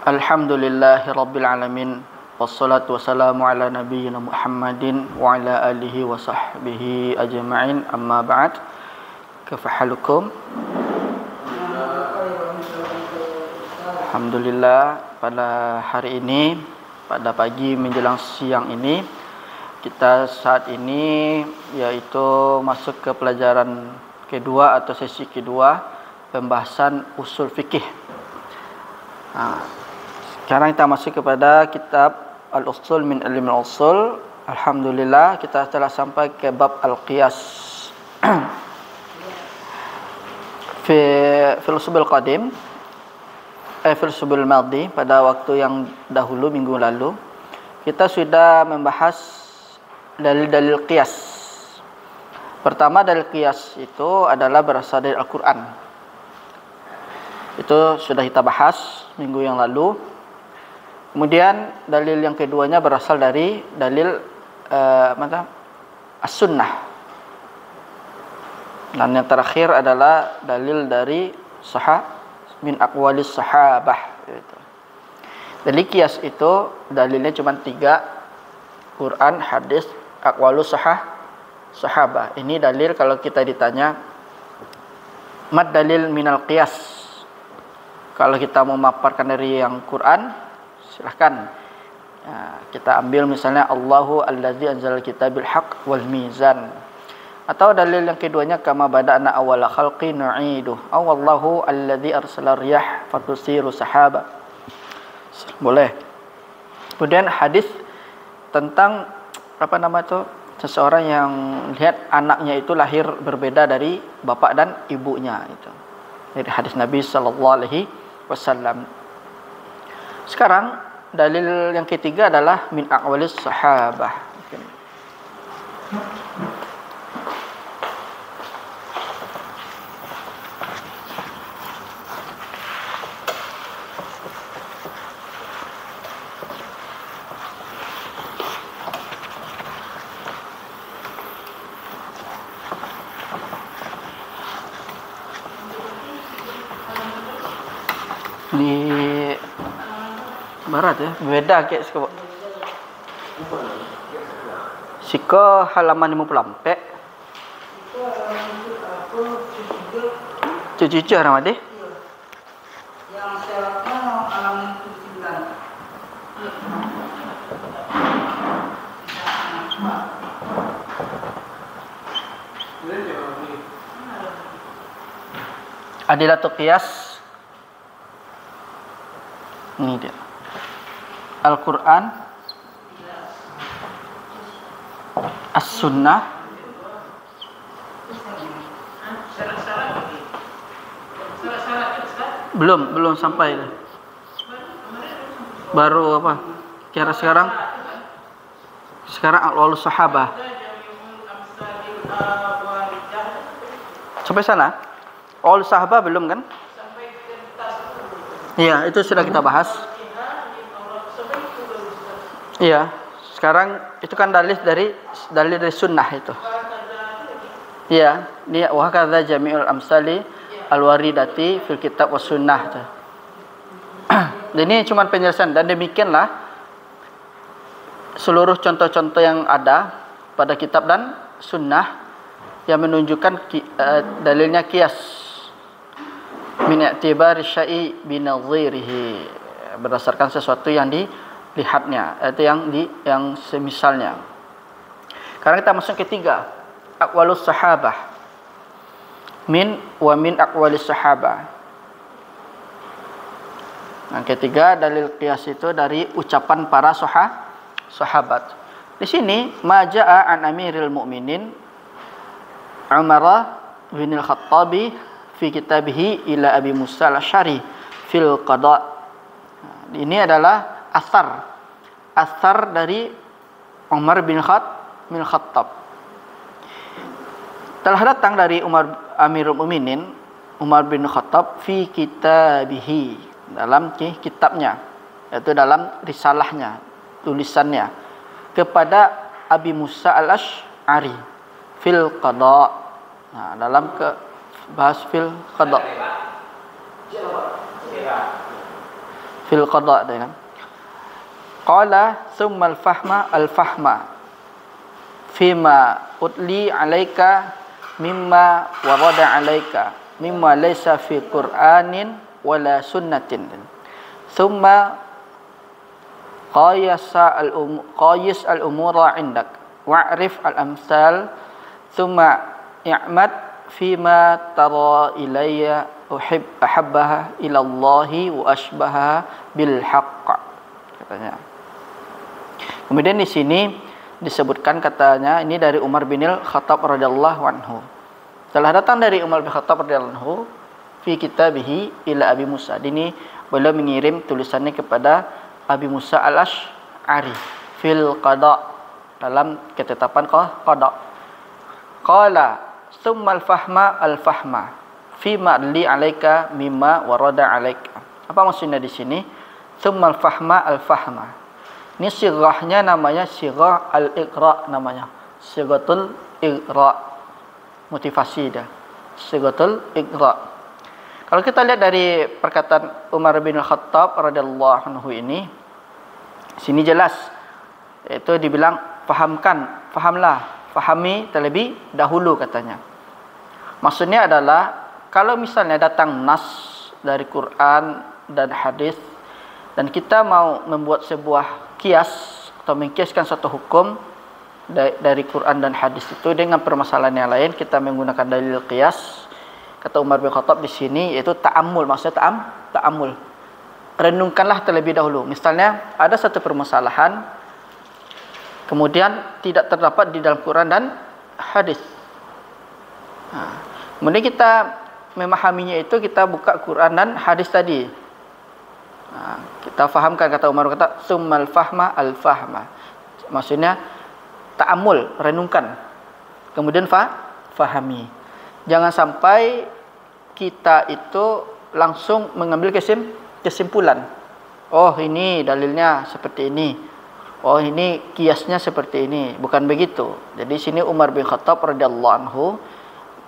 Alhamdulillahi Rabbil Alamin. Wassalatu wassalamu ala nabiyyina Muhammadin wa ala alihi wa sahbihi ajma'in. Amma ba'd. Kafahalukum. Alhamdulillah, pada hari ini, pada pagi menjelang siang ini, kita saat ini yaitu masuk ke pelajaran kedua atau sesi kedua, pembahasan usul fikih. Sekarang kita masuk kepada kitab Al-Usul min Ilmi Al-Usul. Alhamdulillah, kita telah sampai ke bab Al-Qiyas. Fil Usul Qadim, fil Usul Madhi, pada waktu yang dahulu, minggu lalu, kita sudah membahas dalil-dalil qiyas. Pertama, dalil qiyas itu adalah berasal dari Al-Quran. Itu sudah kita bahas minggu yang lalu. Kemudian dalil yang keduanya berasal dari dalil as-sunnah. Dan yang terakhir adalah dalil dari min aqwalis sahabah. Dalil qiyas itu dalilnya cuma 3, Quran, hadis, aqwalus sahabah. Ini dalil kalau kita ditanya mad dalil minal qiyas. Kalau kita mau memaparkan dari yang Quran, silahkan. Kita ambil misalnya Allahu allazi anzalal kitabil haqq wal mizan. Atau dalil yang keduanya kama bada'na awwala khalqi nu'iduh. Aw wallahu allazi arsala riyah fatusiru sahaba. Boleh. Kemudian hadis tentang seseorang yang lihat anaknya itu lahir berbeda dari bapak dan ibunya itu. Dari hadis Nabi sallallahu alaihi wasallam. Sekarang dalil yang ketiga adalah min aqwalis sahabah. Di barat ya, beda kayak siko halaman 54. Cucu Ramadi. Yang syaratnya halaman 79. Adilatul qiyas. Ini dia. Al-Quran, As-Sunnah, belum sampai. Baru apa? Kira sekarang aqwalus sahabah. Sampai sana? Aqwalus sahabah belum kan? Iya, itu sudah kita bahas. Iya, sekarang itu kan dalil dari sunnah itu. Iya, ini wa kadza jami'ul amsali al-waridati fil kitab was sunnah. Dan ini cuma penjelasan, dan demikianlah seluruh contoh-contoh yang ada pada kitab dan sunnah yang menunjukkan dalilnya qiyas. Min i'tibari syai' binadhirihi, berdasarkan sesuatu yang dilihatnya, itu yang semisalnya. Sekarang kita masuk ketiga, aqwalus sahabah. Min aqwalis sahabah. Yang ketiga, dalil qiyas itu dari ucapan para sahabat. Di sini maja'a an Amiril Mukminin Umar bin Al-Khattabi fi kitabihi ila Abi Musa al-Asy'ari fil qada. Ini adalah asar dari Umar bin Khattab. Telah datang dari Amirul Mukminin Umar bin Khattab fi kitabihi, dalam kitabnya, yaitu dalam risalahnya, tulisannya, kepada Abi Musa al-Asy'ari fil qada. Nah, dalam bahas fil qada. fil qada kan. Qala thumma al-fahma fima utli alaika mimma warada alaika mimma laysa fi Qur'anin wala sunnatin. Thumma qayis al-umura indak wa'rif al-amsal thumma i'mad fima tara ilayya ahabbaha ila Allahi wa ashbaha bil haqq, katanya. Kemudian di sini disebutkan, katanya, ini dari Umar bin Khattab radhiyallahu anhu. Telah datang dari Umar bin Khattab radhiyallahu anhu fi kitabihi ila Abi Musa. Ini beliau mengirim tulisannya kepada Abi Musa al-Ash'ari fil qada, dalam ketetapan qada. Qala summa al-fahma fima li alaika mimma warada alaika. Apa maksudnya di sini? Summa al-fahma. Ini sirahnya namanya sirah al-iqra, namanya siratul iqra, motivasi dah, siratul iqra. Kalau kita lihat dari perkataan Umar bin Khattab radhiyallahu anhu ini, sini jelas, yaitu dibilang fahami terlebih dahulu, katanya. Maksudnya adalah kalau misalnya datang nas dari Quran dan hadis dan kita mau membuat sebuah kias atau mengkiaskan satu hukum dari Quran dan hadis itu dengan permasalahan yang lain, kita menggunakan dalil qiyas. Kata Umar bin Khattab di sini yaitu ta'ammul, maksudnya ta'ammul. Renungkanlah terlebih dahulu. Misalnya ada satu permasalahan kemudian tidak terdapat di dalam Quran dan hadis. Kemudian kita memahaminya itu kita buka Quran dan hadis tadi. Kita fahamkan, kata Umar, kata summal fahma al-fahma. Maksudnya ta'ammul, renungkan. Kemudian fahami. Jangan sampai kita itu langsung mengambil kesimpulan. Oh, ini dalilnya seperti ini. Oh, ini kiasnya seperti ini. Bukan begitu. Jadi sini Umar bin Khattab radhiyallahu anhu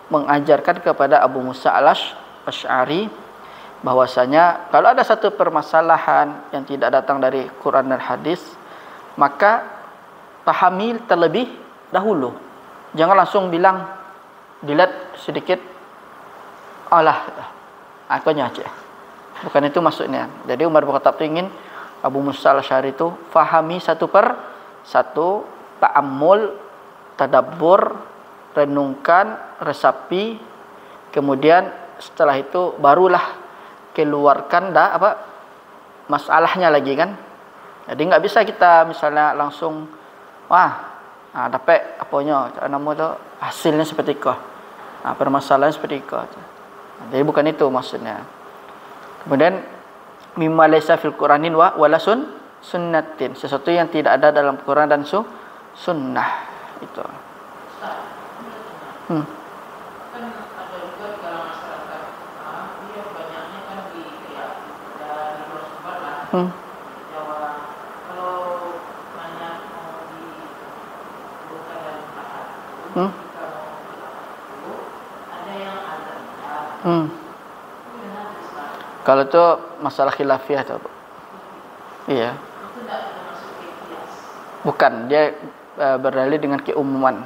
mengajarkan kepada Abu Musa al-Ash'ari bahwasanya kalau ada satu permasalahan yang tidak datang dari Quran dan hadis, maka pahami terlebih dahulu. Jangan langsung bilang, dilihat sedikit, alah, aku aja. Bukan itu maksudnya. Jadi Umar bin Khattab ingin Abu Musa al-Ash'ari itu fahami satu per satu, ta'ammul, tadabbur, renungkan, resapi, kemudian setelah itu barulah keluarkan masalahnya lagi kan. Jadi nggak bisa kita misalnya langsung dapat apanya nama hasilnya seperti itu, permasalahan seperti itu. Jadi bukan itu maksudnya. Kemudian mimma laysa fil Quranin wala sunnatin, sesuatu yang tidak ada dalam Quran dan sunnah itu. Kalau itu masalah khilafiyah tu. Iya. Bukan, dia berdalil dengan keumuman.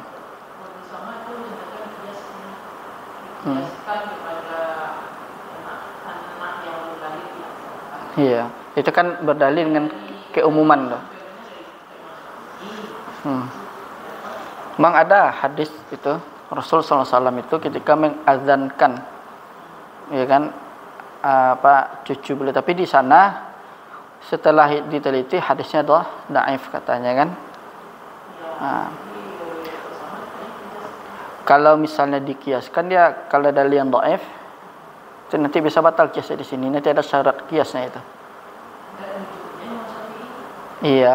Iya, itu kan berdalil dengan keumuman loh. Memang ada hadis itu Rasul SAW itu ketika mengazankan, ya kan, cucu beliau, tapi di sana setelah diteliti hadisnya dhaif katanya kan. Kalau misalnya dikiaskan, dia kalau dalil yang dhaif itu nanti bisa batal kiasnya di sini. Nanti ada syarat kiasnya itu. Iya.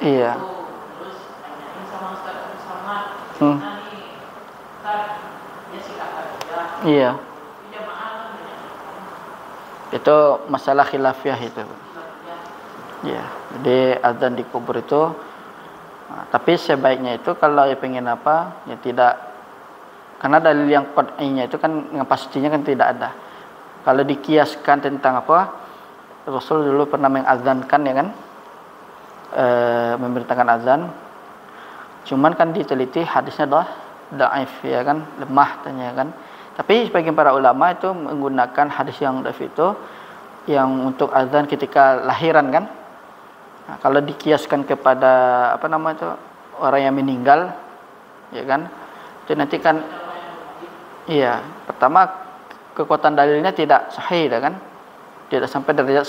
Iya. Iya. Itu masalah khilafiyah itu. Ya, jadi azan di kubur itu Tapi sebaiknya itu kalau pengen apa, ya tidak, karena dalil yang qat'inya itu kan yang pastinya kan tidak ada. Kalau dikiaskan tentang apa, Rasul dulu pernah mengazankan ya kan, memerintahkan azan. Cuman kan diteliti hadisnya dhaif ya kan, lemah tanya kan. Tapi sebagian para ulama itu menggunakan hadis yang dhaif itu yang untuk azan ketika lahiran kan. Nah, kalau dikiaskan kepada apa nama itu orang yang meninggal ya kan, itu nanti kan iya, pertama kekuatan dalilnya tidak sahih dah kan, tidak sampai derajat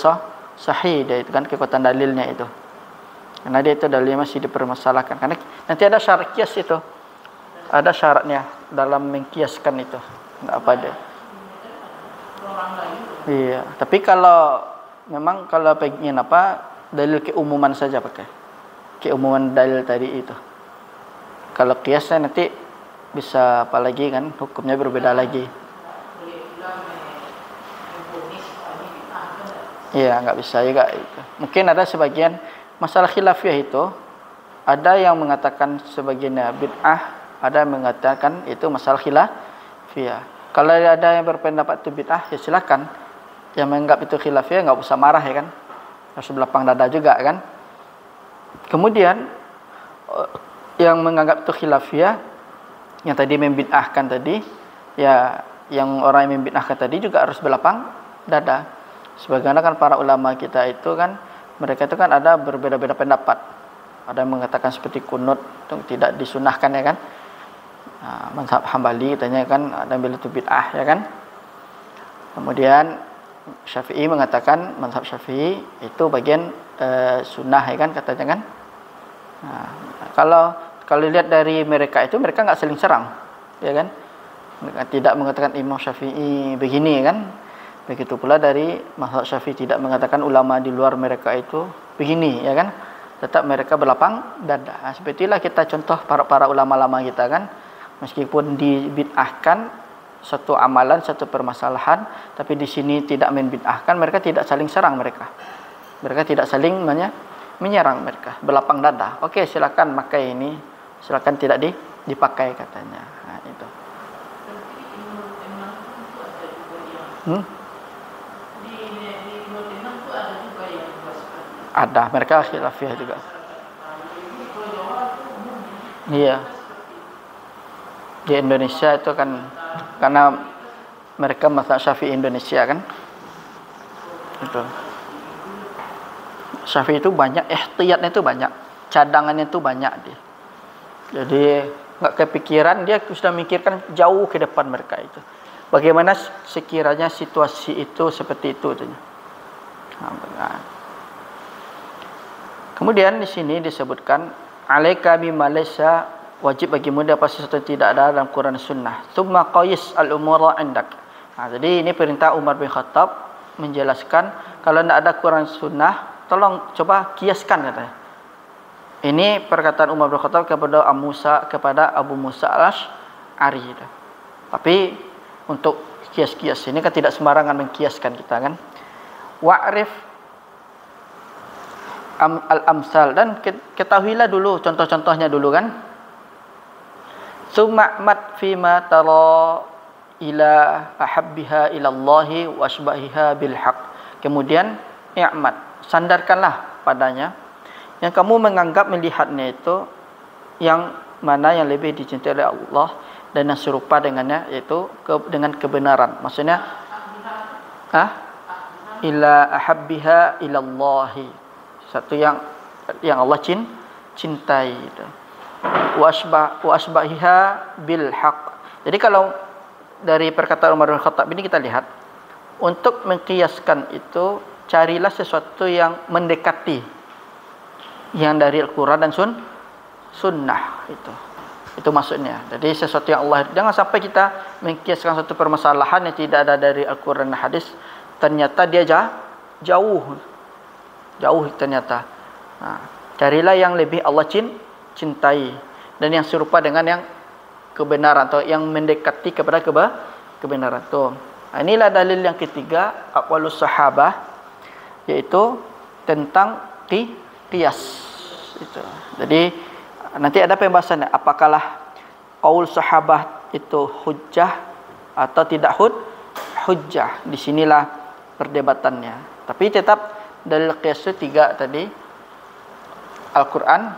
sahih dia itu kan, kekuatan dalilnya itu, karena dia itu dalilnya masih dipermasalahkan, karena nanti ada syarat kias itu, ada syaratnya dalam mengkiaskan itu, enggak apa dia. Iya, tapi kalau memang kalau pengen apa, dalil keumuman saja pakai keumuman dalil tadi itu. Kalau kiasnya nanti bisa apa lagi kan, hukumnya berbeda lagi. Iya, nggak bisa juga itu. Mungkin ada sebagian masalah khilafiyah itu, ada yang mengatakan sebagiannya bid'ah, ada yang mengatakan itu masalah khilafiyah. Kalau ada yang berpendapat itu bid'ah, ya silakan. Yang menganggap itu khilafiyah nggak usah marah ya kan, harus belapang dada juga kan. Kemudian yang menganggap itu khilafiyah, yang tadi membid'ahkan tadi, ya yang orang yang membid'ahkan tadi juga harus belapang dada. Sebagaimana kan para ulama kita itu kan, mereka itu kan ada berbeda-beda pendapat. Ada yang mengatakan seperti kunut itu tidak disunahkan ya kan. Mazhab Hambali katanya kan, ada yang bilang itu bid'ah ya kan. Kemudian Syafi'i mengatakan, mazhab Syafi'i itu bagian sunnah ya kan katanya kan. Kalau lihat dari mereka itu, mereka nggak saling serang ya kan. Mereka tidak mengatakan Imam Syafi'i begini kan. Begitu pula dari mazhab Syafi'i tidak mengatakan ulama di luar mereka itu begini ya kan. Tetap mereka berlapang dada. Sepertilah kita contoh para ulama-ulama kita kan, meskipun dibid'ahkan satu amalan, satu permasalahan, tapi di sini tidak membid'ahkan, mereka tidak saling serang mereka. Mereka tidak saling menyerang mereka, berlapang dada. Oke, silakan pakai ini, silakan tidak dipakai katanya. Nah, itu. Ada, mereka khilafiyah juga. Iya. Di Indonesia itu kan, karena mereka mazhab Syafi'i Indonesia kan, itu Syafi'i itu banyak, ihtiyatnya itu banyak, cadangannya itu banyak dia. Jadi nggak kepikiran, dia sudah mikirkan jauh ke depan mereka itu. Bagaimana sekiranya situasi itu seperti itu. Kemudian di sini disebutkan alaika bima laysa, wajib bagimu apa sesuatu tidak ada dalam Quran dan Sunnah. Tsumma qais al-umura indak. Jadi ini perintah Umar bin Khattab menjelaskan kalau tidak ada Quran Sunnah, tolong coba kiaskan katanya. Ini perkataan Umar bin Khattab kepada Abu Musa al-Asy'ari. Tapi untuk kias-kias ini kan tidak sembarangan mengkiaskan kita kan. Wa'rif al-amsal, dan ketahuilah dulu contoh-contohnya dulu kan. Suma'mat fima tara ila ahabbiha ilallahi wa asbahiha bil haq. Kemudian i'mat, sandarkanlah padanya yang kamu menganggap melihatnya itu yang mana yang lebih dicintai oleh Allah dan yang serupa dengannya, yaitu dengan kebenaran. Maksudnya ila ahabbiha ilallahi, satu yang Allah cintai itu. Wa asbahiha bil haq. Jadi kalau dari perkataan Umar bin Khattab ini kita lihat, untuk mengkiaskan itu carilah sesuatu yang mendekati yang dari Al-Quran dan Sunnah itu. Itu maksudnya. Jadi sesuatu yang Allah, jangan sampai kita mengkiaskan satu permasalahan yang tidak ada dari Al-Quran dan hadis, ternyata dia jauh ternyata. Carilah yang lebih Allah cintai dan yang serupa dengan yang kebenaran atau yang mendekati kepada kebenaran itu. Inilah dalil yang ketiga, aqwalus sahabah, yaitu tentang qiyas itu. Jadi Nanti ada pembahasannya, apakah qaul sahabat itu hujjah atau tidak hujjah. Di sinilah perdebatannya. Tapi tetap dalil qiyas itu 3 tadi. Al-Qur'an,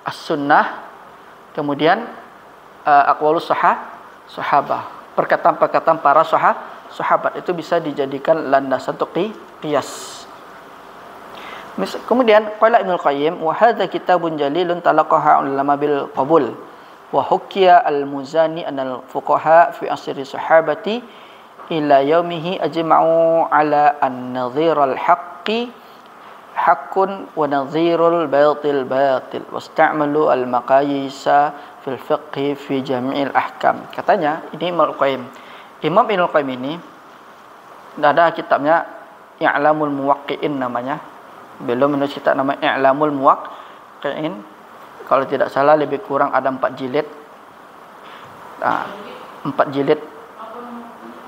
As-Sunnah, kemudian aqwalus sahabah. Perkataan-perkataan para sahabat itu bisa dijadikan landasan untuk qiyas. Kemudian qala Ibnu Qayyim wa hadza kitabun jalilun talaqaha ulama bil qabul wa hukiya al-Muzani anal fuqaha fi asri sahabati ila yaumihi ajma'u ala an-nadhir al-haqqi haqqun wa nadhirul batil batil wasta'malu al-maqayisa fil fiqh fi jami'il ahkam. Katanya ini Ibnu Qayyim. Imam Ibnu Qayyim ini ada kitabnya I'lamul Muwaqqi'in namanya. Belum menulis kitab nama I'lamul Muwaqqi'in. Kalau tidak salah lebih kurang ada 4 jilid. 4 jilid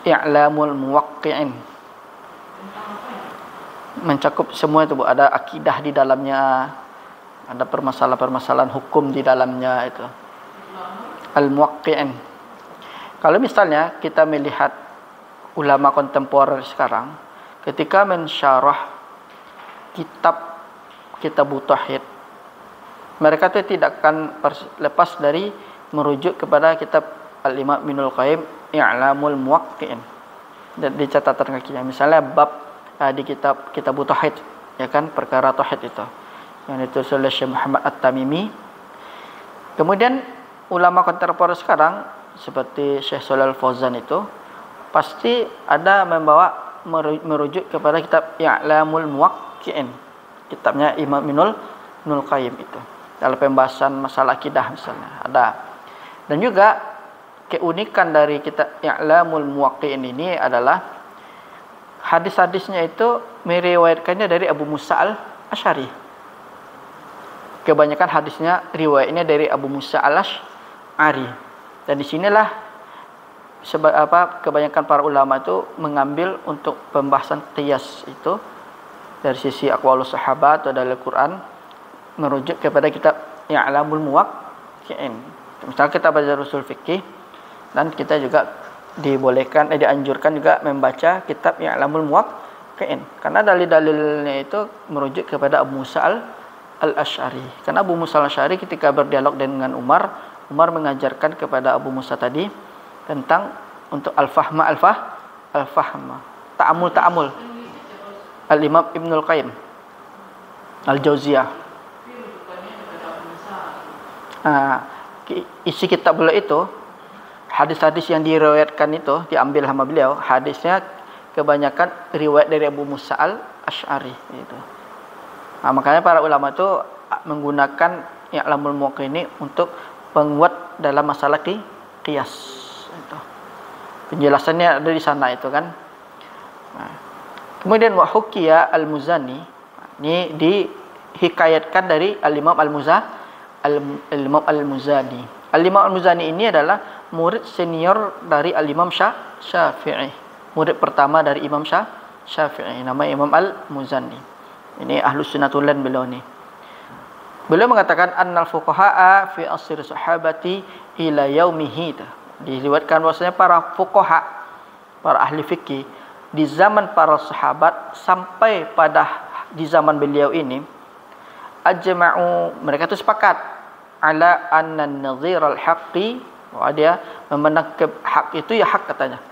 I'lamul Muwaqqi'in. Mencakup semua itu, Bu. Ada akidah di dalamnya, ada permasalahan-permasalahan hukum di dalamnya itu. Al-Muwaqqi'in. Kalau misalnya kita melihat ulama kontemporer sekarang ketika mensyarah kitab tauhid, mereka itu tidak akan lepas dari merujuk kepada kitab Al-Imam Ibnul Qayyim I'lamul Muwaqqi'in. Dan di catatan kakinya misalnya bab di kitab tauhid, ya kan, perkara tauhid itu yang ditulis oleh Syekh Muhammad At-Tamimi. Kemudian ulama kontemporer sekarang seperti Syekh Shalal Fauzan itu pasti ada membawa merujuk kepada kitab I'lamul Muwaqqi'in, kitabnya Imam Ibnul Qayyim itu. Dalam pembahasan masalah akidah misalnya ada. Dan juga keunikan dari kitab I'lamul Muwaqqi'in ini adalah hadis-hadisnya itu meriwayatkannya dari Abu Musa al-Asy'ari. Kebanyakan hadisnya riwayatnya dari Abu Musa al-Asy'ari. Dan di sinilah kebanyakan para ulama itu mengambil untuk pembahasan qiyas itu dari sisi aqwalus sahabat atau dari Al-Quran, merujuk kepada kitab I'lamul Muwaqqi'in. Misalnya kita belajar usul fikih, dan kita juga dianjurkan juga membaca kitab I'lamul Muwaqqi'in, karena dalil-dalilnya itu merujuk kepada Abu Musa al-Asy'ari. Karena Abu Musa al-Asy'ari ketika berdialog dengan Umar mengajarkan kepada Abu Musa tadi tentang untuk al-fahma, ta'amul. Al-Imam Ibnul Qayyim Al-Jauziyah. Isi kitab beliau itu, hadis-hadis yang diriwayatkan itu diambil sama beliau, hadisnya kebanyakan riwayat dari Abu Musa al-Asy'ari itu. Makanya para ulama itu menggunakan I'lamul Muwaqqi'in ini untuk penguat dalam masalah qiyas itu. Penjelasannya ada di sana itu kan. Kemudian wa hukiya al-Muzani, ini dihikayatkan dari al-Imam al-Imam al-Muzani. Al-Imam al-Muzani ini adalah murid senior dari al-Imam Syafi'i. Murid pertama dari Imam Syafi'i, nama Imam al-Muzani. Ini Ahlus Sunnatulan beliau ni. Beliau mengatakan annal fuqaha fi asr sahabati ila yaumihi. Diriwayatkan bahwasanya para fuqaha, para ahli fikih di zaman para sahabat sampai pada di zaman beliau ini, ajma'u, mereka itu sepakat ala anna an-nadhir al-haqqi, bahwa dia memandang hak itu ya hak katanya.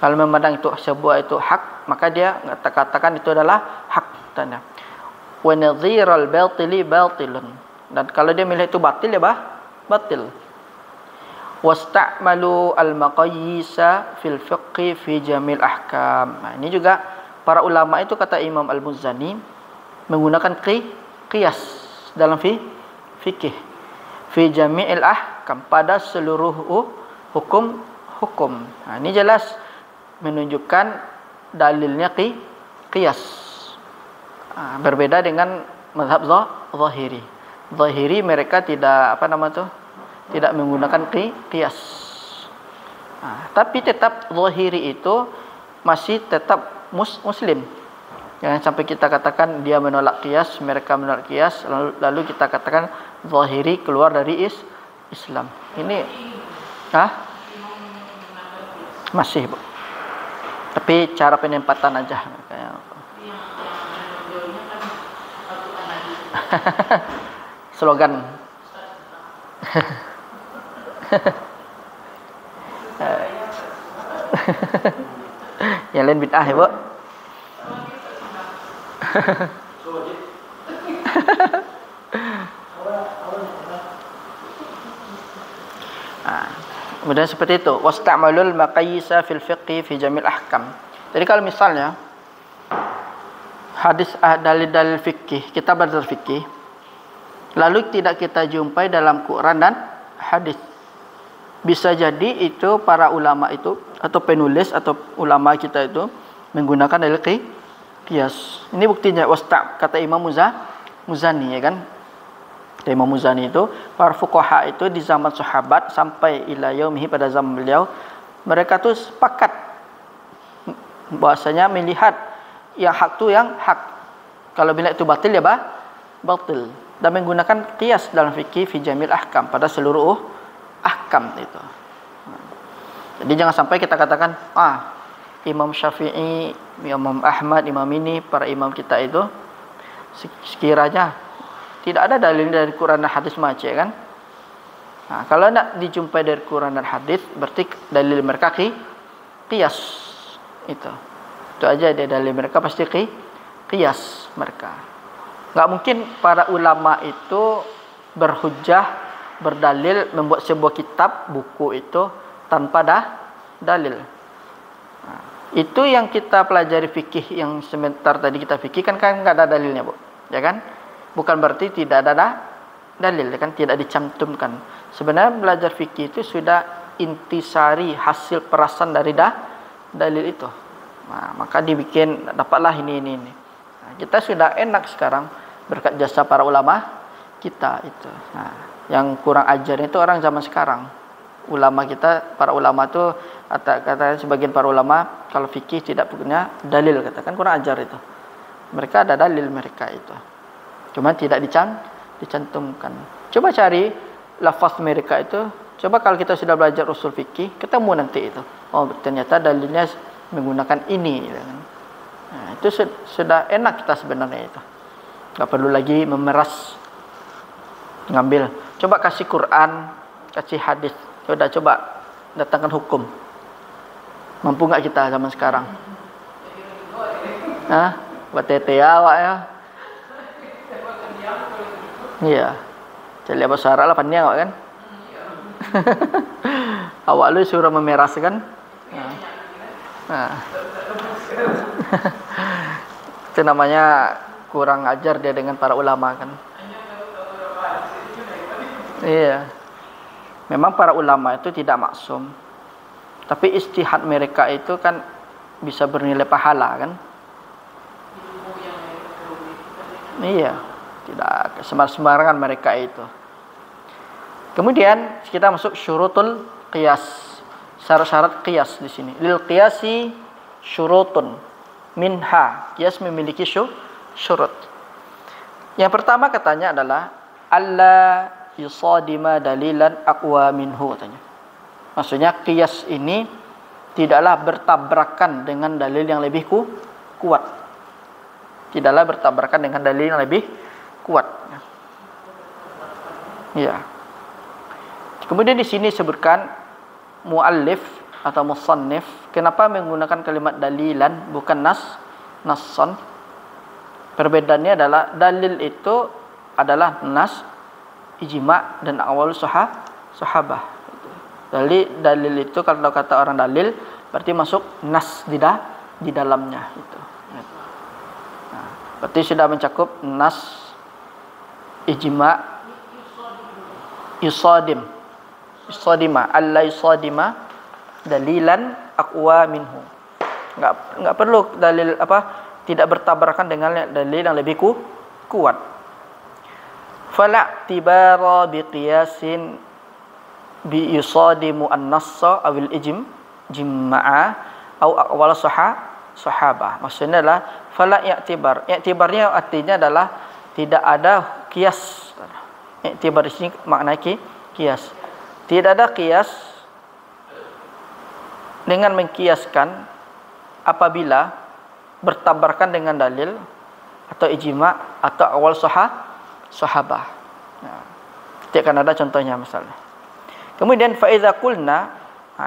Kalau memandang itu sebuah itu hak, maka dia katakan itu adalah hak katanya. Wa nadhir al-batili batilun, dan kalau dia milih itu batil ya batil. Wasta'malu al-maqayisa fil fiqh fi jamil ahkam. Nah, ini juga para ulama itu kata Imam Al-Muzani menggunakan qiyas dalam fikih fi jami'il ahkam, pada seluruh hukum. Nah, ini jelas menunjukkan dalilnya qiyas. Berbeda dengan mazhab zahiri. Zahiri mereka tidak tidak menggunakan qiyas. Tapi tetap zahiri itu masih tetap muslim. Jangan sampai kita katakan dia menolak qiyas, mereka menolak qiyas, lalu kita katakan zahiri keluar dari Islam. Ini masih, Bu. Tapi cara penempatan aja kayak slogan. Yang lain bid'ah ya, Bu. Kemudian seperti itu, wasta'malul maqayisa fil fiqhi fi jamil ahkam. Jadi kalau misalnya hadis dalil-dalil fikih, kita belajar fikih, lalu tidak kita jumpai dalam Quran dan hadis. Bisa jadi itu para ulama itu atau penulis atau ulama kita itu menggunakan dalil qiyas. Ini buktinya kata Imam Muzani, ya kan? Kata Imam Muzani itu, para fuqaha itu di zaman sahabat sampai ila yaumihi, pada zaman beliau, mereka tuh sepakat bahwasanya melihat yang hak tu yang hak. Kalau bila itu batil ya batil. Dan menggunakan qiyas dalam fikih fi jamil ahkam, pada seluruh ahkam itu. Jadi jangan sampai kita katakan Imam Syafi'i, Imam Ahmad, Imam ini, para imam kita itu sekiranya tidak ada dalil dari Quran dan hadis macam kan. Kalau nak dijumpai dari Quran dan hadis, berarti dalil mereka qiyas itu. Itu aja dia dalil mereka pasti qiyas mereka. Enggak mungkin para ulama itu berhujjah, berdalil, membuat sebuah kitab, buku itu tanpa dalil. Itu yang kita pelajari fikih yang sebentar tadi kita fikih kan enggak ada dalilnya, Bu. Ya kan? Bukan berarti tidak ada dalil, kan, tidak dicantumkan. Sebenarnya belajar fikih itu sudah intisari, hasil perasan dari dalil itu. Maka dibikin dapatlah ini. Kita sudah enak sekarang berkat jasa para ulama kita itu. Yang kurang ajar itu orang zaman sekarang. Ulama kita, para ulama itu kata sebagian para ulama kalau fikih tidak punya dalil, katakan kurang ajar itu. Mereka ada dalil mereka itu. Cuma tidak dicantumkan. Coba cari lafaz mereka itu. Coba kalau kita sudah belajar usul fikih, ketemu nanti itu. Oh, ternyata dalilnya menggunakan ini. Itu sudah enak kita sebenarnya itu. Enggak perlu lagi memeras, ngambil. Coba kasih Quran, kasih hadis. Coba datangkan hukum. Mampu enggak kita zaman sekarang? Buat tete awak ya. Iya. Jadi bahasa Arab lah pandai awak kan? Awak lu suruh memeras kan? Itu namanya kurang ajar dia dengan para ulama kan? Iya. Memang para ulama itu tidak maksum. Tapi ijtihad mereka itu kan bisa bernilai pahala kan? Iya. Tidak sembarangan mereka itu. Kemudian kita masuk syurutul qiyas. Syarat-syarat qiyas di sini. Lil qiyasi syurutun minha. Qiyas memiliki syurut. Yang pertama katanya adalah alla yusadima dalilan aqwa minhu katanya. Maksudnya qiyas ini tidaklah bertabrakan dengan dalil yang lebih kuat. Tidaklah bertabrakan dengan dalil yang lebih kuat. Ya. Kemudian di sini sebutkan muallif atau musannif, kenapa menggunakan kalimat dalilan bukan nasson? Perbedaannya adalah dalil itu adalah nas, ijma' dan awal sahabah. Dalil itu kalau kata orang dalil berarti masuk nas di dalamnya itu. Berarti sudah mencakup nas, ijma', yusadima, alla yusadima dalilan aqwa minhu. Enggak perlu dalil tidak bertabrakan dengan dalil yang lebih kuat. Fala tibara biqiyasin bi yusadimu an-nassa awil ijma'a au aqwal sahabah. Maksudnya adalah fala i'tibar. I'tibarnya artinya adalah tidak ada kias. I'tibar di sini maknanya kias. Tidak ada kias dengan mengkiaskan apabila bertabarkan dengan dalil atau ijma atau awal sahabah. Nah, tidak akan ada contohnya misalnya. Kemudian fa iza qulna,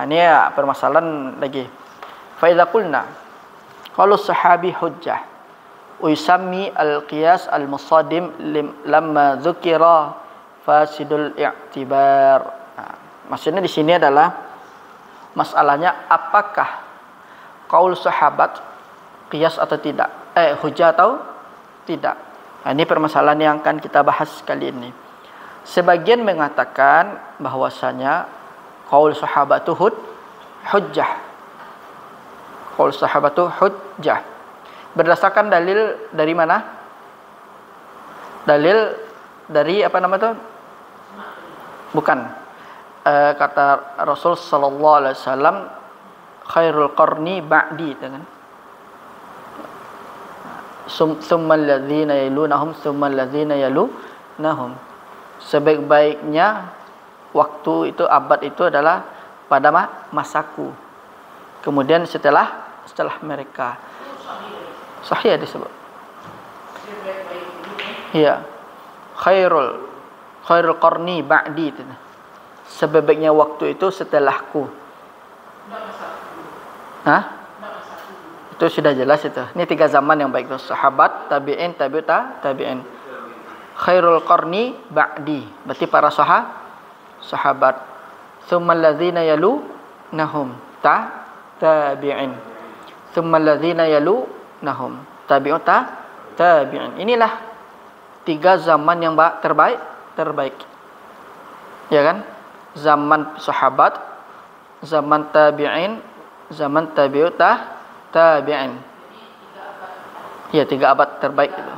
ini ya permasalahan lagi. Fa iza qulna qalu sahabi hujjah wa yusammi al-qiyas al-musaddim lamma dzukira fasidul i'tibar. Nah, maksudnya di sini adalah masalahnya apakah qaul sahabat qiyas atau tidak? Hujjah atau tidak? Nah, ini permasalahan yang akan kita bahas kali ini. Sebagian mengatakan bahwasanya qaul sahabat itu hujjah. Qaul sahabat itu hujjah. Berdasarkan dalil dari mana? Dalil dari apa nama itu? Bukan. Kata Rasul sallallahu alaihi wasallam, khairul qarni ba'di, dengan summal ladzina yalunahum summal ladzina yalunahum. Sebaik-baiknya waktu itu, abad itu adalah pada masaku. Kemudian setelah mereka. Sahih disebut. Iya. Khairul qarni ba'di itu. Sebaik-baiknya waktu itu setelahku. Hah? Itu sudah jelas itu. Ini 3 zaman yang baik itu. Sahabat, tabi'in, tabi'in. Khairul qarni ba'di. Berarti para sahabat. Tsummal ladzina yalunahum tabi'in. Tsummal ladzina yalunahum tabi'ut tabi'in. Inilah 3 zaman yang terbaik. Ya kan? Zaman sahabat, zaman tabi'in, zaman tabi'ut tabi'in. Iya, 3 abad terbaik itu.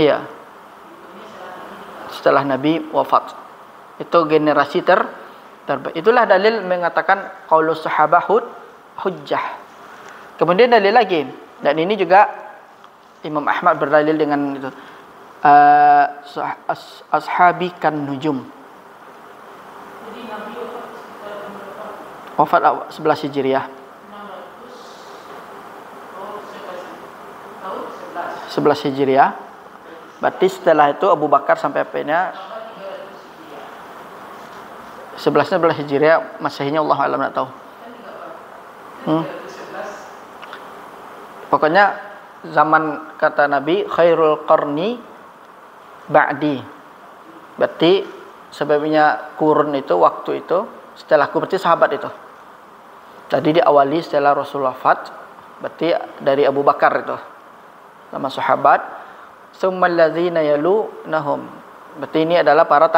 Iya. Setelah Nabi wafat. Itu generasi terbaik. Itulah dalil mengatakan qaulus sahabah hujjah. Kemudian dalil lagi, dan ini juga Imam Ahmad berdalil dengan itu. Ashabi kan nujum. Wafat 11 Hijriah. 11 Hijriah. Berarti setelah itu Abu Bakar sampai apa-nya 11 Hijriah, Masehinya Allah alam enggak tahu. Pokoknya zaman kata Nabi khairul qarni ba'di. Berarti sebabnya kurun itu, waktu itu setelahku, berarti sahabat itu. Tadi diawali setelah Rasul wafat, berarti dari Abu Bakar itu. Nama sahabat. Tsummal ladzina yalunahum. Berarti ini adalah para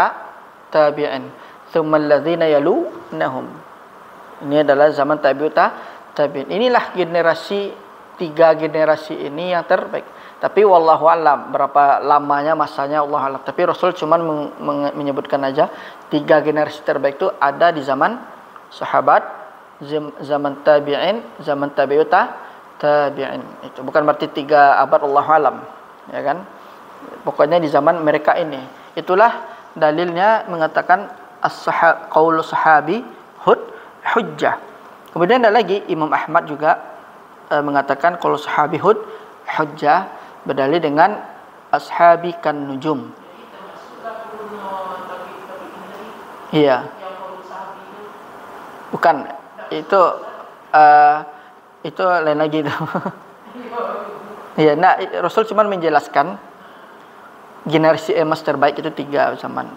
tabi'in. Tsummal ladzina yalunahum. Ini adalah zaman tabi'ut tabi'in. Inilah generasi, 3 generasi ini yang terbaik. Tapi wallahu alam berapa lamanya masanya Allah alam. Tapi Rasul cuma menyebutkan aja 3 generasi terbaik itu ada di zaman sahabat, zaman tabi'in, zaman tabi'ut tabi'in. Itu bukan berarti 3 abad Allah alam, ya kan? Pokoknya di zaman mereka ini. Itulah dalilnya mengatakan qaulu sahabi hujjah. Kemudian ada lagi Imam Ahmad juga mengatakan qaulu sahabi hujjah, berdalil dengan ashabi kan nujum. Iya. Bukan, itu lain lagi itu. Iya, nah Rasul cuma menjelaskan generasi emas terbaik itu 3 zaman.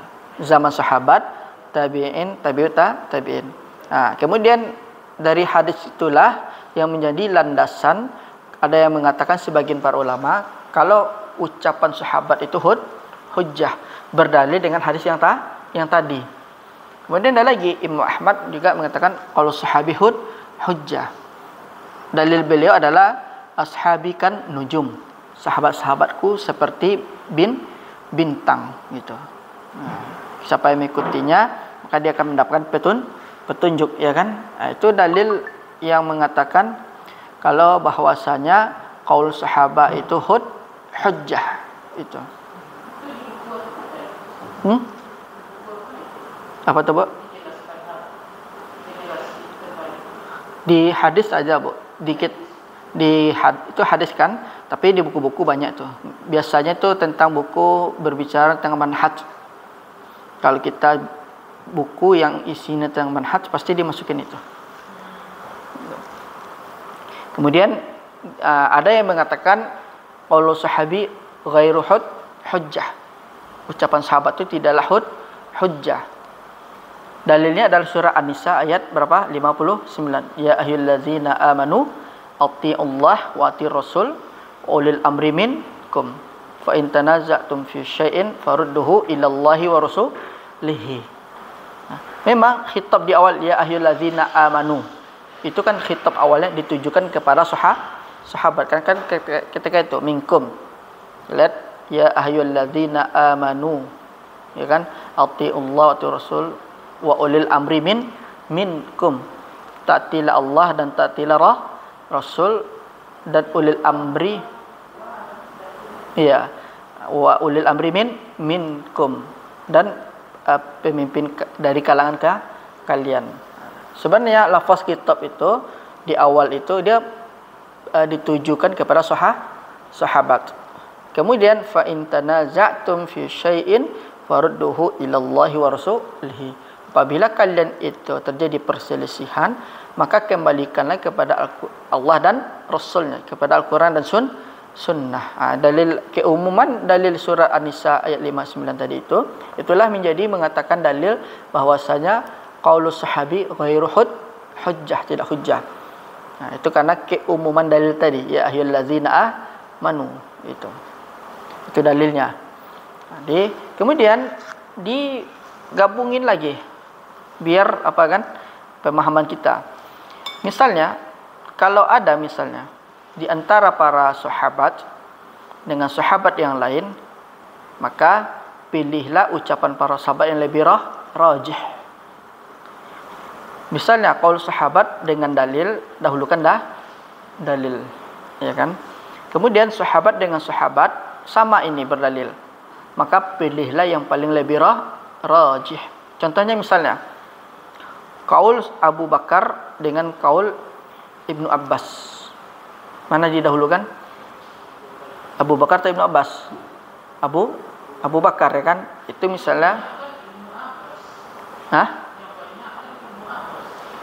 Zaman sahabat, tabi'in, tabi'ut tabi'in. Nah, kemudian dari hadis itulah yang menjadi landasan. Ada yang mengatakan sebagian para ulama kalau ucapan sahabat itu hujjah, berdalil dengan hadis yang tadi. Kemudian ada lagi Imam Ahmad juga mengatakan kalau sahabi hujjah. Dalil beliau adalah ashabi kan nujum. Sahabat-sahabatku seperti bintang gitu. Nah, siapa yang mengikutinya maka dia akan mendapatkan petunjuk, ya kan? Nah, itu dalil yang mengatakan kalau bahwasanya qaul sahabat itu hujjah itu. Apa tuh, Bu? Di hadis aja, Bu. Dikit itu hadis kan, tapi di buku-buku banyak tuh. Biasanya tuh tentang buku berbicara tentang manhaj. Kalau kita buku yang isinya tentang manhaj pasti dimasukin itu. Kemudian ada yang mengatakan qaulu sahabi ghairu hujjah. Ucapan sahabat itu tidaklah hujjah. Dalilnya adalah surah An-Nisa ayat berapa? 59. Ya ayyuhallazina amanu atti'ullah wa atti'ir rasul ulil amri minkum. Fa in tanaza'tum fi syai'in farudduhu ila Allahi wa rasulihi. Memang khitab di awal ya ayyuhallazina amanu. Itu kan khitab awalnya ditujukan kepada sahabat kan ketika itu minkum. Lihat ya ayyuhallazina amanu. Ya kan? Atti'ullah wa atti'ir rasul wa ulil amri minkum. Taatilah Allah dan taatilah Rasul dan ulil amri. Ya, wa ulil amri minkum dan pemimpin dari kalangan kalian. Sebenarnya lafaz kitab itu di awal itu dia ditujukan kepada sahabat. Kemudian fa in tanaza'tum fi syai'in farudduhu ila Allahi wa rasulihi. Apabila kalian itu terjadi perselisihan, maka kembalikanlah kepada Allah dan Rasulnya, kepada Al-Quran dan Sunnah. Dalil keumuman dalil surah An-Nisa ayat 59 tadi itu, itulah menjadi mengatakan dalil bahwasanya qaulus sahabi ghairu hujjah, tidak hujjah. Itu karena keumuman dalil tadi, ya ayyuhallazina amanu itu dalilnya. Kemudian digabungin lagi biar apa kan pemahaman kita. Misalnya kalau ada misalnya di antara para sahabat dengan sahabat yang lain, maka pilihlah ucapan para sahabat yang lebih rajih. Misalnya qaul sahabat dengan dalil, dahulukan dalil, ya kan? Kemudian sahabat dengan sahabat sama ini berdalil, maka pilihlah yang paling lebih rajih. Contohnya misalnya qaul Abu Bakar dengan qaul Ibnu Abbas. Mana didahulukan? Abu Bakar atau Ibnu Abbas? Abu Bakar, ya kan? Itu misalnya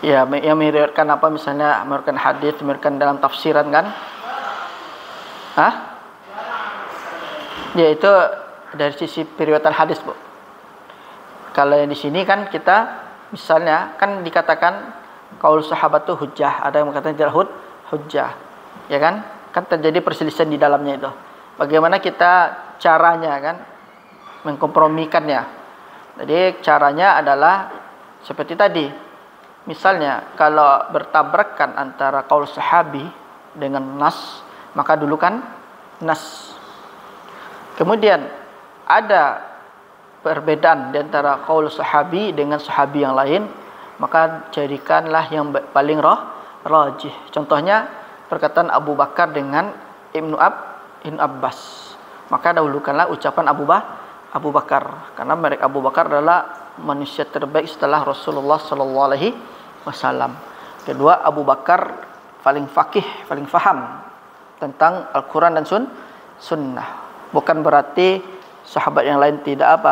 ya, yang meriwayatkan apa misalnya, meriwayatkan hadis, meriwayatkan dalam tafsiran kan? Ya itu dari sisi periwayatan hadis, Bu. Kalau yang di sini kan kita misalnya kan dikatakan qaul sahabat itu hujjah, ada yang mengatakan tidak hujjah. Ya kan? Kan terjadi perselisihan di dalamnya itu. Bagaimana kita caranya kan mengkompromikannya. Jadi caranya adalah seperti tadi. Misalnya kalau bertabrakan antara qaul sahabi dengan nas, maka dulu kan nas. Kemudian ada perbedaan di antara qaul sahabi dengan sahabi yang lain, maka jadikanlah yang paling rajih. Contohnya perkataan Abu Bakar dengan Ibnu Abbas, maka dahulukanlah ucapan Abu Bakar, karena mereka Abu Bakar adalah manusia terbaik setelah Rasulullah sallallahu alaihi wasallam. Kedua, Abu Bakar paling faqih, paling faham tentang Al-Quran dan Sunnah. Bukan berarti sahabat yang lain tidak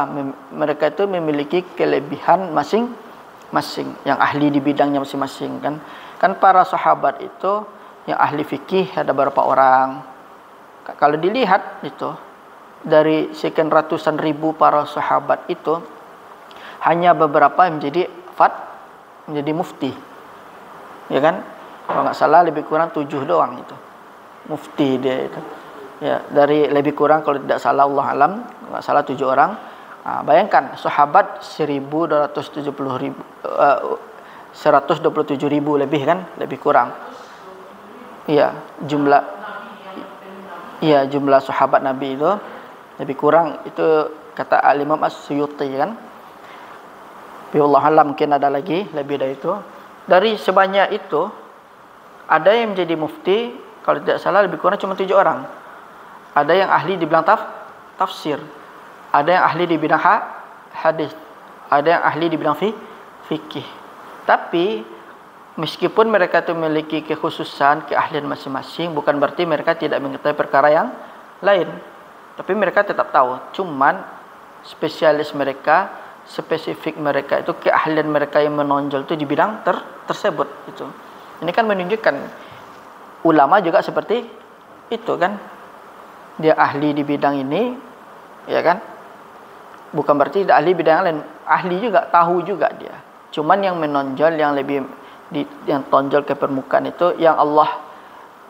mereka itu memiliki kelebihan masing-masing, yang ahli di bidangnya masing-masing kan. Kan para sahabat itu yang ahli fikih ada berapa orang? Kalau dilihat itu dari sekian ratusan ribu para sahabat itu hanya beberapa yang menjadi mufti. Ya kan? Kalau nggak salah lebih kurang 7 doang itu. Mufti dia itu. Ya, dari lebih kurang kalau tidak salah Allah alam, nggak salah 7 orang. Bayangkan sahabat 127 ribu lebih kan, lebih kurang. Iya, jumlah sahabat Nabi itu lebih kurang, itu kata Al-Imam As-Suyuti kan. Allah alam mungkin ada lagi lebih dari itu. Dari sebanyak itu ada yang menjadi mufti kalau tidak salah lebih kurang cuma 7 orang. Ada yang ahli di bidang tafsir, ada yang ahli di bidang hadis, ada yang ahli di bidang fikih. Tapi meskipun mereka itu memiliki kekhususan, keahlian masing-masing, bukan berarti mereka tidak mengetahui perkara yang lain. Tapi mereka tetap tahu. Cuman spesialis mereka, spesifik mereka itu, keahlian mereka yang menonjol itu di bidang tersebut itu. Ini kan menunjukkan ulama juga seperti itu kan. Dia ahli di bidang ini, ya kan? Bukan berarti tidak ahli bidang yang lain. Ahli juga, tahu juga dia. Cuman yang menonjol, yang lebih yang tonjol ke permukaan itu, yang Allah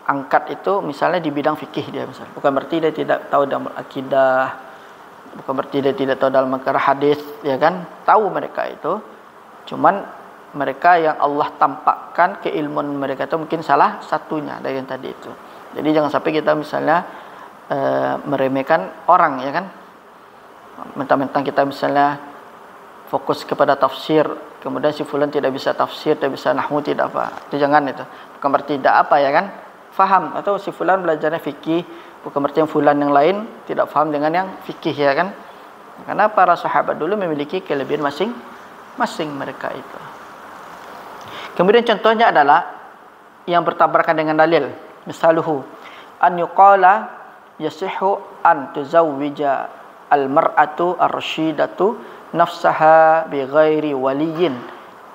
angkat itu misalnya di bidang fikih dia misalnya. Bukan berarti dia tidak tahu dalam akidah, bukan berarti dia tidak tahu dalam perkara hadis, ya kan? Tahu mereka itu. Cuman mereka yang Allah tampakkan keilmuan mereka itu mungkin salah satunya dari yang tadi itu. Jadi jangan sampai kita misalnya meremehkan orang, ya kan? Mentang-mentang kita misalnya fokus kepada tafsir, kemudian si fulan tidak bisa tafsir, tidak bisa nahwu, tidak apa. Itu jangan itu. Bukan berarti tidak apa, ya kan? Faham. Atau si fulan belajarnya fikih, bukan berarti yang fulan yang lain tidak faham dengan yang fikih, ya kan? Karena para sahabat dulu memiliki kelebihan masing-masing mereka itu. Kemudian contohnya adalah yang bertabrakan dengan dalil. Misaluhu an yuqala yasihu an tuzawwija al-mar'atu ar-rasyidatu nafsaha bighairi waliyin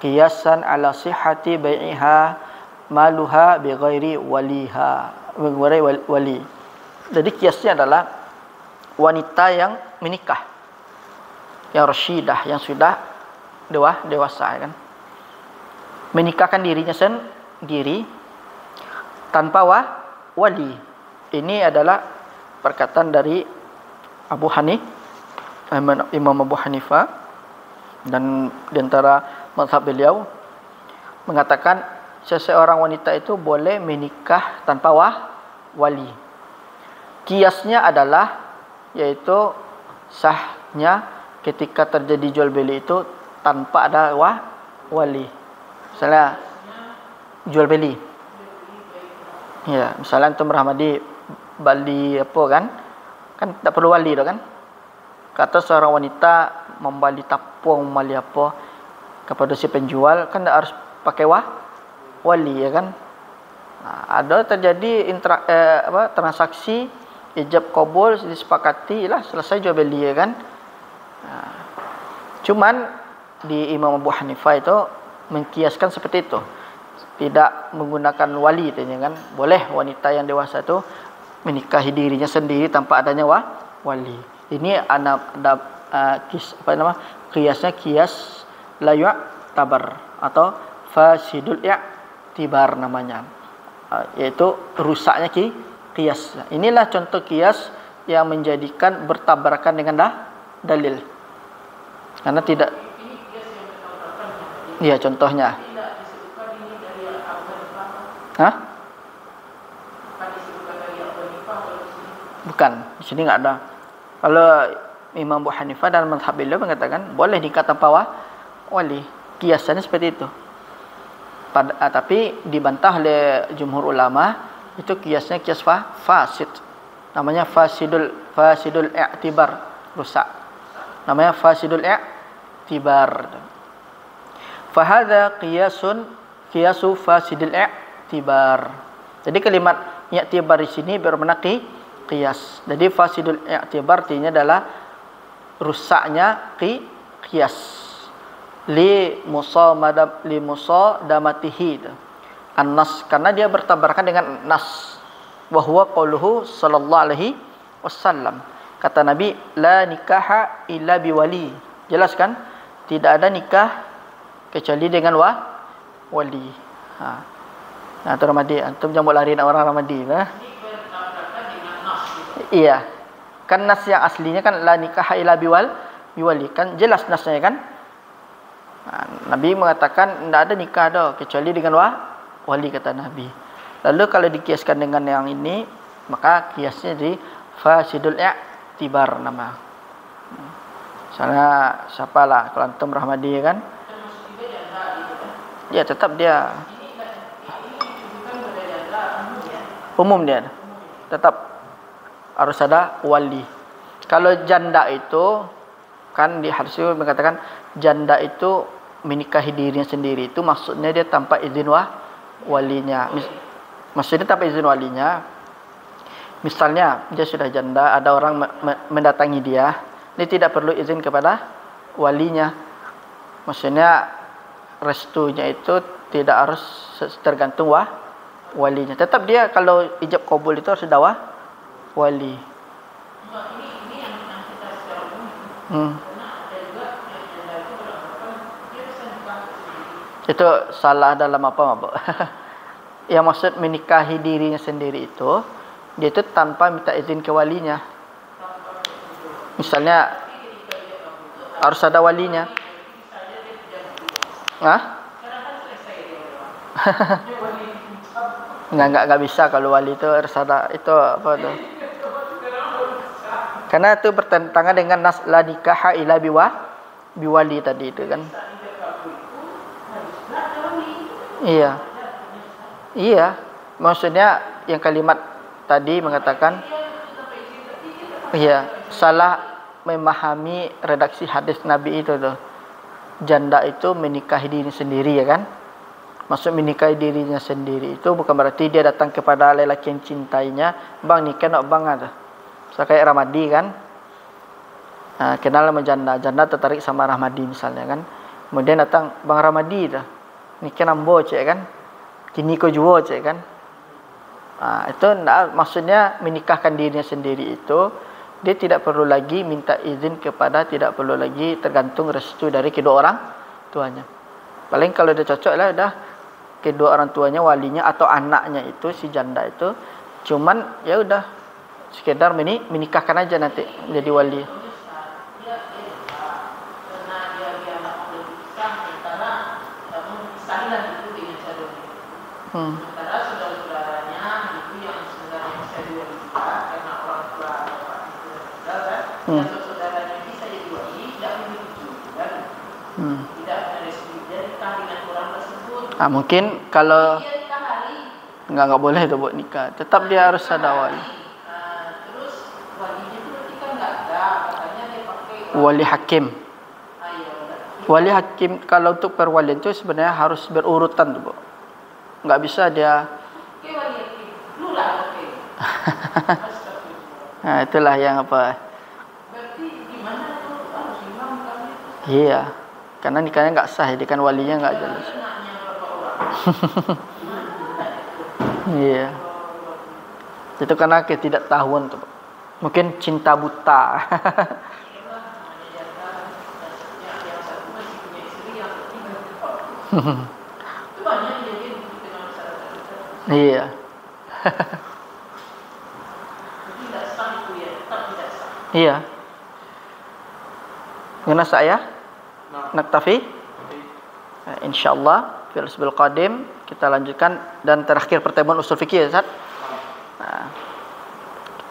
qiyasan ala sihhati bai'iha maluha bighairi wali. Jadi kiasnya adalah wanita yang menikah, yang rasyidah, yang sudah dewasa, ya kan? Menikahkan dirinya sendiri tanpa wali. Ini adalah perkataan dari Imam Abu Hanifah, dan di antara mazhab beliau mengatakan seseorang wanita itu boleh menikah tanpa wali. Kiasnya adalah yaitu sahnya ketika terjadi jual beli itu tanpa ada wali. Misalnya jual beli, ya, misalnya antum Rahmadi bali apa kan tak perlu wali dah kan. Kata seorang wanita membali tapung, membali apa kepada si penjual, kan tak harus pakai wali, ya kan. Ada terjadi transaksi ijab qabul, disepakati lah, selesai jual beli, ya kan. Cuman di Imam Abu Hanifah itu mengkiaskan seperti itu, tidak menggunakan wali itu, ya kan. Boleh wanita yang dewasa itu menikahi dirinya sendiri tanpa adanya wali. Ini kiasnya kias la yu'tabar atau fasidul i'tibar namanya, yaitu rusaknya kias. Inilah contoh kias yang menjadikan bertabrakan dengan dalil. Karena tidak, iya contohnya. Hah? Bukan, di sini enggak ada. Kalau Imam Abu Hanifah dalam mazhab beliau mengatakan boleh nikah tanpa wali. Kiasannya seperti itu. Tapi dibantah oleh jumhur ulama, itu kiasnya kias fasid. Namanya fasidul i'tibar, rusak. Namanya fasidul i'tibar. Fahadha qiyasu fasidul i'tibar. Jadi kalimat i'tibar di sini bermakna qiyas. Jadi fasidul i'tibar artinya adalah rusaknya qiyas li musadamatihi an-nas, karena dia bertabrakan dengan nas. Wa huwa qauluhu sallallahu alaihi wasallam. Kata Nabi, la nikaha illa biwali. Jelas kan? Tidak ada nikah kecuali dengan wali. Nah, tu Ramadi, antum jangan lari nak orang Ramadi, Iya. Kan nas yang aslinya kan la nikaha illa biwali, kan jelas nasnya kan. Nabi mengatakan tidak ada nikah dah kecuali dengan wali, kata Nabi. Lalu kalau dikiaskan dengan yang ini, maka kiasnya di fasidul i'tibar nama. Misalnya siapalah kalau antum Rahmadi kan? Ya tetap dia. umum dia. Tetap harus ada wali. Kalau janda itu kan di hadis mengatakan janda itu menikahi dirinya sendiri, itu maksudnya dia tanpa izin walinya. Maksudnya tanpa izin walinya. Misalnya dia sudah janda, ada orang mendatangi dia, dia tidak perlu izin kepada walinya. Maksudnya restunya itu tidak harus tergantung walinya. Tetap dia kalau ijab kabul itu harus ada wali. Itu salah dalam apa mabuk? Yang maksud menikahi dirinya sendiri itu, dia itu tanpa minta izin ke walinya. Misalnya harus ada walinya. Hah? Enggak bisa kalau wali itu harus ada itu apa tuh? Karena itu bertentangan dengan nas la nikaha illa biwali tadi itu kan. Iya. Iya. Maksudnya yang kalimat tadi mengatakan iya, salah memahami redaksi hadis Nabi itu tuh. Janda itu menikahi diri sendiri ya kan? Maksud menikahi dirinya sendiri itu bukan berarti dia datang kepada lelaki yang cintainya, bang nikah nak bang ada. So, kayak Ramadi kan? Nah, kenal sama janda tertarik sama Ramadi misalnya kan? Kemudian datang bang Ramadi dah. Nikah nambo cek kan? Kini kau jual cek kan? Nah, itu maksudnya menikahkan dirinya sendiri itu dia tidak perlu lagi minta izin kepada, tidak perlu lagi tergantung restu dari kedua orang tuanya. Paling kalau dia cocok lah dah kedua orang tuanya, walinya atau anaknya itu si janda itu, cuman ya udah sekedar menikahkan aja nanti jadi wali. Sementara saudara-saudaranya itu yang sebenarnya bisa diwalikan karena orang tua bapak itu sudah meninggal kan, saudaranya bisa jadi wali, tidak begitu kan, tidak ada resmi dari dengan orang tersebut. Mungkin kalau nggak boleh itu buat nikah, tetap dia harus ada wali. Terus walinya itu berarti kan nggak ada, katanya dia pakai wali hakim. Wali hakim kalau untuk perwalian itu sebenarnya harus berurutan tuh, Bu. Nggak bisa dia. Nah, itulah yang apa? Berarti gimana tuh harus imam kan? Iya, karena nikahnya nggak sah, jadi kan walinya nggak jelas. Iya, itu karena ketidaktahuan tuh, mungkin cinta buta. Iya. Iya. Gimana saya? Naktafi? Insyaallah fil usbul qadim kita lanjutkan dan terakhir pertemuan usul fikih ya, Ustaz. Nah,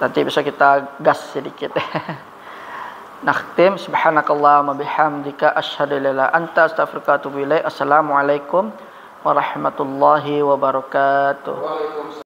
nanti bisa kita gas sedikit. Nakhtim subhanakallahumma bihamdika asyhadu an la ilaha illa anta astaghfiruka wa atubu ilaik. Assalamualaikum warahmatullahi wabarakatuh.